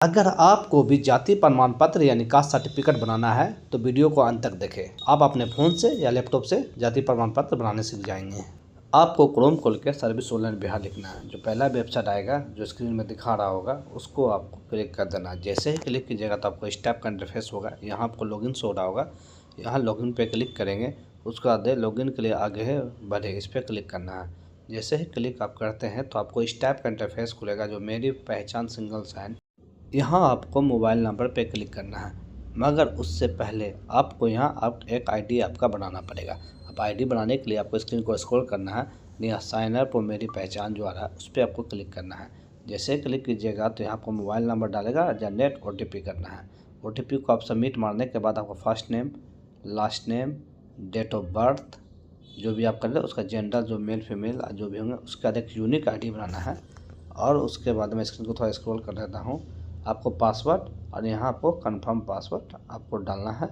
अगर आपको भी जाति प्रमाण पत्र यानी कास्ट सर्टिफिकेट बनाना है तो वीडियो को अंत तक देखें। आप अपने फ़ोन से या लैपटॉप से जाति प्रमाण पत्र बनाने सीख जाएंगे। आपको क्रोम खोल के सर्विस ऑनलाइन बिहार लिखना है। जो पहला वेबसाइट आएगा जो स्क्रीन में दिखा रहा होगा उसको आपको क्लिक कर देना है। जैसे ही क्लिक कीजिएगा तो आपको इस टाइप का इंटरफेस होगा। यहाँ आपको लॉगिन शो हो रहा होगा। यहाँ लॉगिन पे क्लिक करेंगे, उसके बाद लॉगिन के लिए आगे बढ़े इस पर क्लिक करना है। जैसे ही क्लिक आप करते हैं तो आपको इस टाइप का इंटरफेस खुलेगा जो मेरी पहचान सिंगल साइन। यहाँ आपको मोबाइल नंबर पे क्लिक करना है, मगर उससे पहले आपको यहाँ एक आईडी आपका बनाना पड़ेगा। अब आईडी बनाने के लिए आपको स्क्रीन को स्क्रॉल करना है। यहाँ साइन अप और मेरी पहचान जो आ रहा है उस पर आपको क्लिक करना है। जैसे क्लिक कीजिएगा तो यहाँ आपको मोबाइल नंबर डालेगा, जनरेट OTP करना है। OTP को आप सबमिट मारने के बाद आपको first name, last name, date of birth जो भी आप कर रहे हैं उसका जेंडर जो मेल फीमेल जो भी होंगे उसका एक यूनिक आईडी बनाना है। और उसके बाद मैं स्क्रीन को थोड़ा स्क्रॉल कर देता हूँ। आपको पासवर्ड और यहाँ आपको कंफर्म पासवर्ड आपको डालना है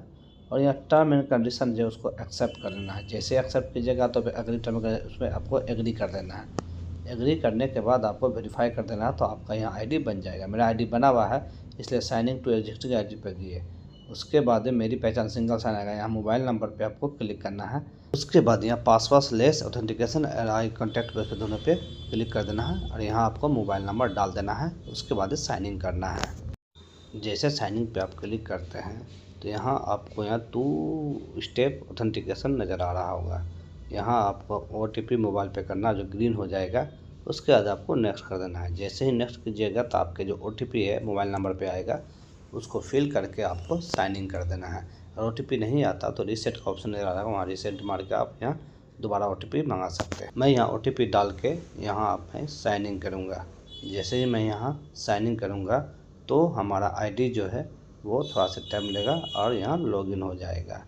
और यहाँ टर्म एंड कंडीशन जो उसको एक्सेप्ट कर लेना है। जैसे एक्सेप्ट कीजिएगा तो फिर अगली टर्म उसमें आपको एग्री कर देना है। एग्री करने के बाद आपको वेरीफाई कर देना है तो आपका यहाँ आईडी बन जाएगा। मेरा आईडी बना हुआ है इसलिए साइनिंग टू एग्जिस्टिंग आईडी पर दिए। उसके बाद मेरी पहचान सिंगल साइन आएगा। यहाँ मोबाइल नंबर पे आपको क्लिक करना है। उसके बाद यहाँ पासवर्ड लेस ऑथेंटिकेशन और आई कॉन्टैक्ट बेस पे दोनों पे क्लिक कर देना है और यहाँ आपको मोबाइल नंबर डाल देना है। उसके बाद साइन इन करना है। जैसे साइन इन पे आप क्लिक करते हैं तो यहाँ आपको यहाँ 2 स्टेप ऑथेंटिकेशन नज़र आ रहा होगा। यहाँ आपको OTP मोबाइल पे करना जो ग्रीन हो जाएगा। उसके बाद आपको नेक्स्ट कर देना है। जैसे ही नेक्स्ट कीजिएगा तो आपके जो OTP है मोबाइल नंबर पे आएगा, उसको फिल करके आपको साइन इन कर देना है। और OTP नहीं आता तो रीसेट का ऑप्शन नज़र आ रहा है, वहाँ रीसेट मार के आप यहाँ दोबारा OTP मंगा सकते हैं। मैं यहाँ OTP डाल के यहाँ आप साइन इन करूँगा। जैसे ही मैं यहाँ साइन इन करूँगा तो हमारा आईडी जो है वो थोड़ा सा टाइम लेगा और यहाँ लॉगिन हो जाएगा।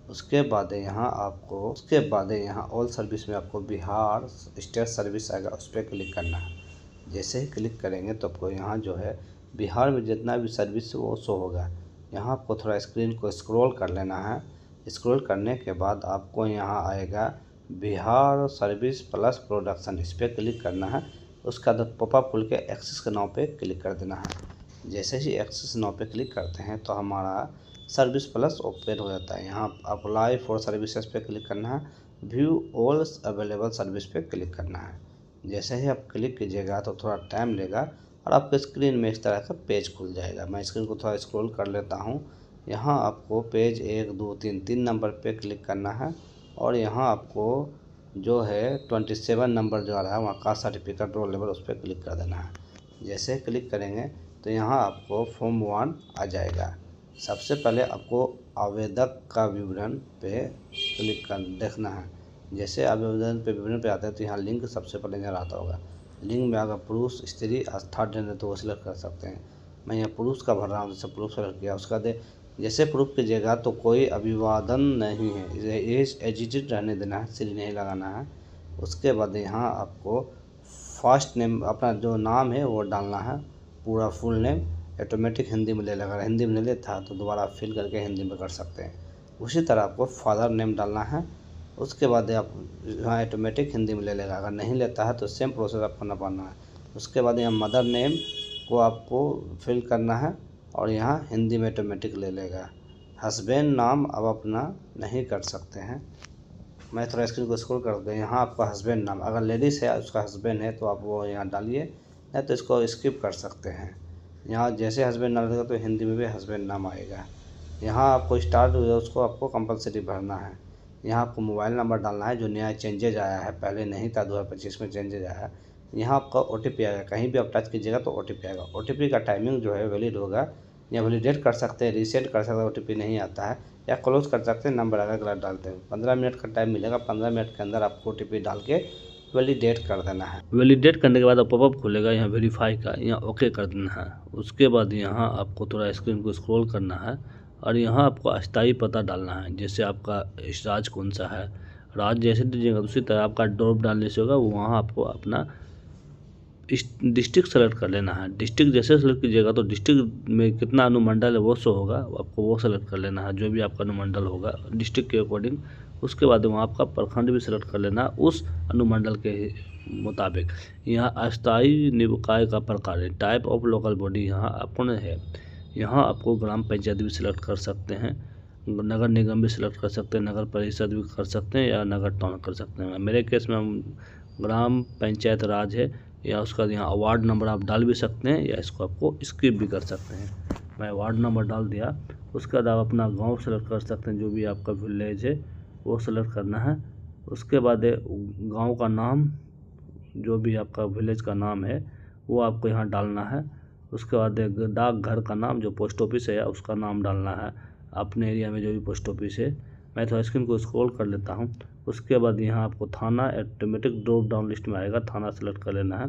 उसके बाद यहाँ ऑल सर्विस में आपको बिहार स्टेट सर्विस आएगा, उस पर क्लिक करना है। जैसे ही क्लिक करेंगे तो आपको यहाँ जो है बिहार में जितना भी सर्विस है वो शो होगा। यहाँ आपको थोड़ा स्क्रीन को स्क्रॉल कर लेना है। स्क्रॉल करने के बाद आपको यहाँ आएगा बिहार सर्विस प्लस प्रोडक्शन, इस पर क्लिक करना है। उसका पॉपअप खुल के एक्सेस के नाव पे क्लिक कर देना है। जैसे ही एक्सेस नाव पे क्लिक करते हैं तो हमारा सर्विस प्लस ओपन हो जाता है। यहाँ अप्लाई फॉर सर्विसेज पे क्लिक करना है। व्यू ऑल अवेलेबल सर्विस पे क्लिक करना है। जैसे ही आप क्लिक कीजिएगा तो थोड़ा टाइम लेगा और आपके स्क्रीन में इस तरह का पेज खुल जाएगा। मैं स्क्रीन को थोड़ा स्क्रॉल कर लेता हूँ। यहाँ आपको पेज 1 2 3 नंबर पे क्लिक करना है और यहाँ आपको जो है 27 नंबर जो आ रहा है वहाँ कास्ट सर्टिफिकेट रोल लेवल उस पर क्लिक कर देना है। जैसे क्लिक करेंगे तो यहाँ आपको फॉर्म 1 आ जाएगा। सबसे पहले आपको आवेदक का विवरण पे क्लिक कर देखना है। जैसे आवेदन पे विवरण पे आता है तो यहाँ लिंक सबसे पहले नजर आता होगा। लिंक में अगर पुरुष स्त्री थर्ड जेंडर तो वो सिलेक्ट कर सकते हैं। मैं यहाँ पुरुष का भर रहा हूँ, जैसे पुरुष सेलेक्ट किया। उसका जैसे प्रूफ कीजिएगा तो कोई अभिवादन नहीं है, एजिटेड रहने देना है, श्री नहीं लगाना है। उसके बाद यहाँ आपको फर्स्ट नेम अपना जो नाम है वो डालना है, पूरा फुल नेम। ऑटोमेटिक हिंदी में ले लगा, हिंदी में नहीं लेता तो दोबारा फिल करके हिंदी में कर सकते हैं। उसी तरह आपको फादर नेम डालना है। उसके बाद आप यहाँ ऑटोमेटिक हिंदी में ले लेगा, अगर नहीं लेता है तो सेम प्रोसेस आपको ना पाना है। उसके बाद यहाँ मदर नेम को आपको फिल करना है और यहाँ हिंदी में ऑटोमेटिक ले लेगा। हस्बैंड नाम अब अपना नहीं कर सकते हैं। मैं थोड़ा स्क्रीन को स्क्रॉल कर दूँ। यहाँ आपका हस्बैंड नाम अगर लेडीज़ है उसका हस्बैंड है तो आप वो यहाँ डालिए, नहीं तो इसको स्किप कर सकते हैं। यहाँ जैसे हस्बैंड नाम रहेगा तो हिंदी में भी हस्बैंड नाम आएगा। यहाँ आपको स्टार्ट हुआ उसको आपको कंपलसरी भरना है। यहाँ आपको मोबाइल नंबर डालना है जो नया चेंजेज आया है, पहले नहीं था, 2025 में चेंजेज आया है। यहाँ आपका OTP आएगा, कहीं भी आप टच कीजिएगा तो OTP आएगा। OTP का टाइमिंग जो है वैलिड होगा, या वैलिडेट कर सकते हैं, रीसेट कर सकते हैं। OTP नहीं आता है या क्लोज कर सकते हैं, नंबर अगर गलत डालते हैं। 15 मिनट का टाइम मिलेगा, 15 मिनट के अंदर आपको OTP डाल के वैलिडेट कर देना है। वैलिडेट करने के बाद पॉपअप खुलेगा यहाँ वेरीफाई का, यहाँ ओके कर देना है। उसके बाद यहाँ आपको थोड़ा स्क्रीन को स्क्रॉल करना है और यहाँ आपको अस्थायी पता डालना है। जैसे आपका राज्य कौन सा है, राज्य जैसे दीजिएगा उसी तरह आपका ड्रॉप डालने से होगा, वहाँ आपको अपना डिस्ट्रिक्ट सेलेक्ट कर लेना है। डिस्ट्रिक्ट जैसे सेलेक्ट कीजिएगा तो डिस्ट्रिक्ट में कितना अनुमंडल है वो शो होगा, आपको वो सेलेक्ट कर लेना है, जो भी आपका अनुमंडल होगा डिस्ट्रिक्ट के अकॉर्डिंग उसके बाद वहाँ आपका प्रखंड भी सिलेक्ट कर लेना उस अनुमंडल के मुताबिक। यहाँ अस्थायी निकाय का प्रकार है, टाइप ऑफ लोकल बॉडी यहाँ अपने है। यहाँ आपको ग्राम पंचायत भी सिलेक्ट कर सकते हैं, नगर निगम भी सिलेक्ट कर सकते हैं, नगर परिषद भी कर सकते हैं या नगर टाउन कर सकते हैं। मेरे केस में हम ग्राम पंचायत राज है, या उसका यहाँ वार्ड नंबर आप डाल भी सकते हैं या इसको आपको स्किप भी कर सकते हैं। मैं वार्ड नंबर डाल दिया। उसके बाद आप अपना गांव सेलेक्ट कर सकते हैं, जो भी आपका विलेज है वो सेलेक्ट करना है। उसके बाद गांव का नाम, जो भी आपका विलेज का नाम है वो आपको यहाँ डालना है। उसके बाद डाकघर का नाम, जो पोस्ट ऑफिस है उसका नाम डालना है, अपने एरिया में जो भी पोस्ट ऑफिस है। मैं थोड़ा स्क्रीन को स्क्रॉल कर लेता हूँ। उसके बाद यहाँ आपको थाना ऑटोमेटिक ड्रॉप डाउन लिस्ट में आएगा, थाना सेलेक्ट कर लेना है।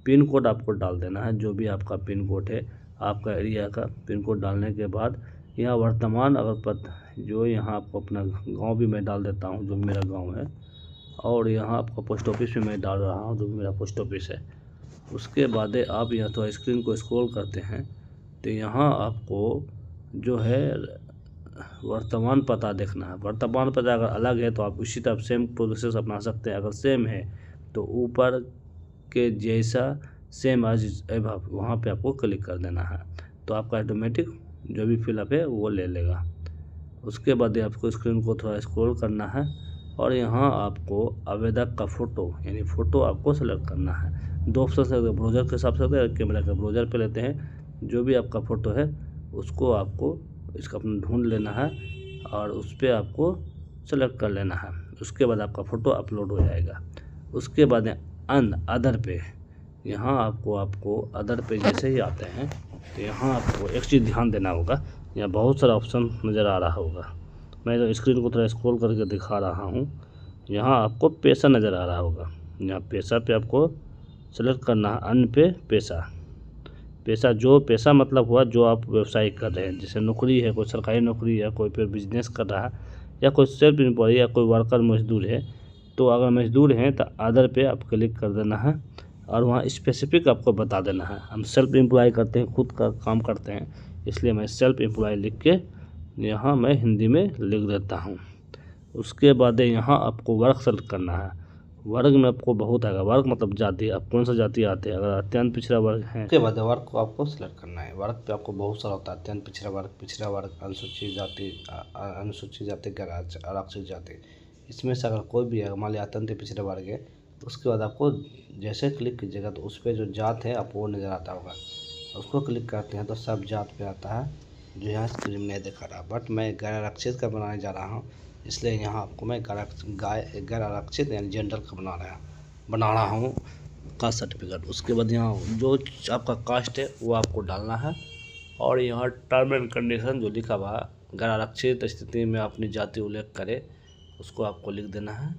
पिन कोड आपको डाल देना है, जो भी आपका पिन कोड है आपका एरिया का पिन कोड डालने के बाद यहाँ वर्तमान अगर जो यहाँ आपको अपना गांव भी मैं डाल देता हूँ, जो मेरा गांव है, और यहाँ आपका पोस्ट ऑफिस भी मैं डाल रहा हूँ, जो मेरा पोस्ट ऑफिस है। उसके बाद आप यहाँ तो स्क्रीन को स्क्रॉल करते हैं तो यहाँ आपको जो है वर्तमान पता देखना है। वर्तमान पता अगर अलग है तो आप उसी तरह सेम प्रोसेस अपना सकते हैं। अगर सेम है तो ऊपर के जैसा सेम एज एबव वहाँ पे आपको क्लिक कर देना है, तो आपका ऑटोमेटिक जो भी फिलअप है वो ले लेगा। उसके बाद आपको स्क्रीन को थोड़ा स्क्रॉल करना है और यहाँ आपको आवेदक का फ़ोटो यानी फ़ोटो आपको सेलेक्ट करना है। दो ऑप्शन से ब्राउज़र के हिसाब से कैमरा का ब्राउज़र पे लेते हैं। जो भी आपका फ़ोटो है उसको आपको इसका अपना ढूंढ लेना है और उस पर आपको सेलेक्ट कर लेना है। उसके बाद आपका फ़ोटो अपलोड हो जाएगा। उसके बाद अदर पे यहाँ आपको अदर पे जैसे ही आते हैं तो यहाँ आपको एक चीज़ ध्यान देना होगा, यहाँ बहुत सारा ऑप्शन नज़र आ रहा होगा। मैं तो स्क्रीन को थोड़ा स्क्रॉल करके दिखा रहा हूँ। यहाँ आपको पैसा नज़र आ रहा होगा, यहाँ पैसा पे आपको सेलेक्ट करना है। अन्य पे पैसा जो पैसा मतलब हुआ जो आप व्यवसाय कर रहे हैं, जैसे नौकरी है, कोई सरकारी नौकरी है, कोई पे बिजनेस कर रहा है, या कोई सेल्फ एम्प्लॉय या कोई वर्कर मजदूर है। तो अगर मजदूर हैं तो अदर पे आप क्लिक कर देना है और वहाँ स्पेसिफिक आपको बता देना है। हम सेल्फ एम्प्लॉय करते हैं, खुद का काम करते हैं, इसलिए मैं सेल्फ एम्प्लॉय लिख के यहाँ मैं हिंदी में लिख देता हूँ। उसके बाद यहाँ आपको वर्ग सेलेक्ट करना है। वर्ग में आपको बहुत आएगा, वर्ग मतलब जाति, आप कौन सा जाति आते हैं। अगर अत्यंत पिछड़ा वर्ग है उसके बाद वर्ग को आपको सिलेक्ट करना है। वर्ग पे आपको बहुत सारा होता है, अत्यंत पिछड़ा वर्ग, अनुसूचित जाति, गैर आरक्षित जाति। इसमें से अगर कोई भी है, मान लिया अत्यंत पिछड़ा वर्ग है, तो उसके बाद आपको जैसे क्लिक कीजिएगा तो उस पर जो जात है आपको वो नज़र आता होगा। उसको क्लिक करते हैं तो सब जात पे आता है, जो यहाँ स्क्रीन में नहीं दिखा रहा। बट मैं गैर आरक्षित का बनाने जा रहा हूँ, इसलिए यहाँ आपको मैं गैर आरक्षित यानी जेंडर का बना रहा हूँ कास्ट सर्टिफिकेट। उसके बाद यहाँ जो आपका कास्ट है वो आपको डालना है और यहाँ टर्म एंड कंडीशन जो लिखा हुआ गैर आरक्षित स्थिति में अपनी जाति उल्लेख करे उसको आपको लिख देना है,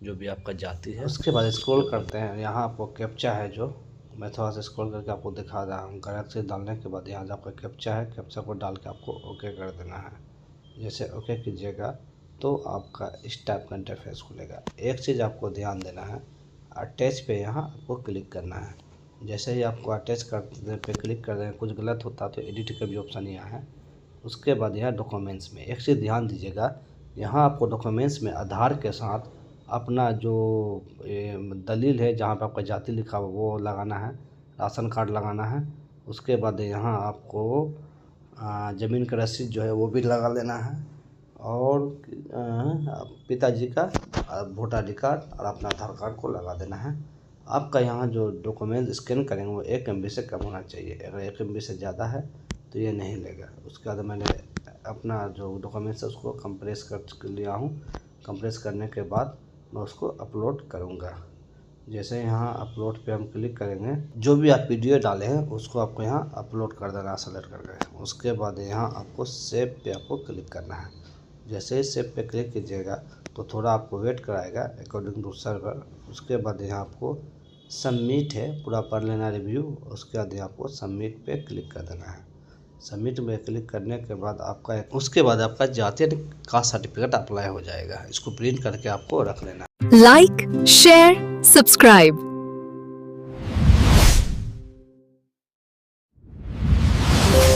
जो भी आपका जाति है। उसके बाद स्क्रॉल करते हैं, यहाँ आपको कैप्चा है, जो मैं थोड़ा सा स्क्रॉल करके आपको दिखा रहा हूँ। गैर आरक्षित डालने के बाद यहाँ जो आपका कैप्चा है, कैप्चा को डाल के आपको ओके कर देना है। जैसे ओके कीजिएगा तो आपका इस टाइप का इंटरफेस खुलेगा। एक चीज़ आपको ध्यान देना है, अटैच पे यहाँ आपको क्लिक करना है। जैसे ही आपको अटैच करने पे क्लिक कर दें, कुछ गलत होता तो एडिट का भी ऑप्शन यहाँ है। उसके बाद यहाँ डॉक्यूमेंट्स में एक चीज़ ध्यान दीजिएगा, यहाँ आपको डॉक्यूमेंट्स में आधार के साथ अपना जो दलील है जहाँ पर आपका जाति लिखा हुआ वो लगाना है, राशन कार्ड लगाना है। उसके बाद यहाँ आपको ज़मीन का रसीद जो है वो भी लगा लेना है और पिताजी का वोटर आई डी कार्ड और अपना आधार कार्ड को लगा देना है। आपका यहाँ जो डॉक्यूमेंट स्कैन करेंगे वो 1 MB से कम होना चाहिए। अगर 1 MB से ज़्यादा है तो ये नहीं लेगा। उसके बाद मैंने अपना जो डॉक्यूमेंट्स है उसको कंप्रेस कर लिया हूँ। कंप्रेस करने के बाद मैं उसको अपलोड करूँगा। जैसे यहाँ अपलोड पे हम क्लिक करेंगे, जो भी आप वीडियो डाले हैं उसको आपको यहाँ अपलोड कर देना सेलेक्ट करके। उसके बाद यहाँ आपको सेव पे आपको क्लिक करना है। जैसे ही सेव पे क्लिक कीजिएगा तो थोड़ा आपको वेट कराएगा अकॉर्डिंग टू सर्वर। उसके बाद यहाँ आपको सबमिट है, पूरा पढ़ लेना रिव्यू। उसके बाद यहाँ आपको सबमिट पे क्लिक कर देना है। सबमिट में क्लिक करने के बाद आपका जातीय कास्ट सर्टिफिकेट अप्लाई हो जाएगा। इसको प्रिंट करके आपको रख लेना। Like, share, subscribe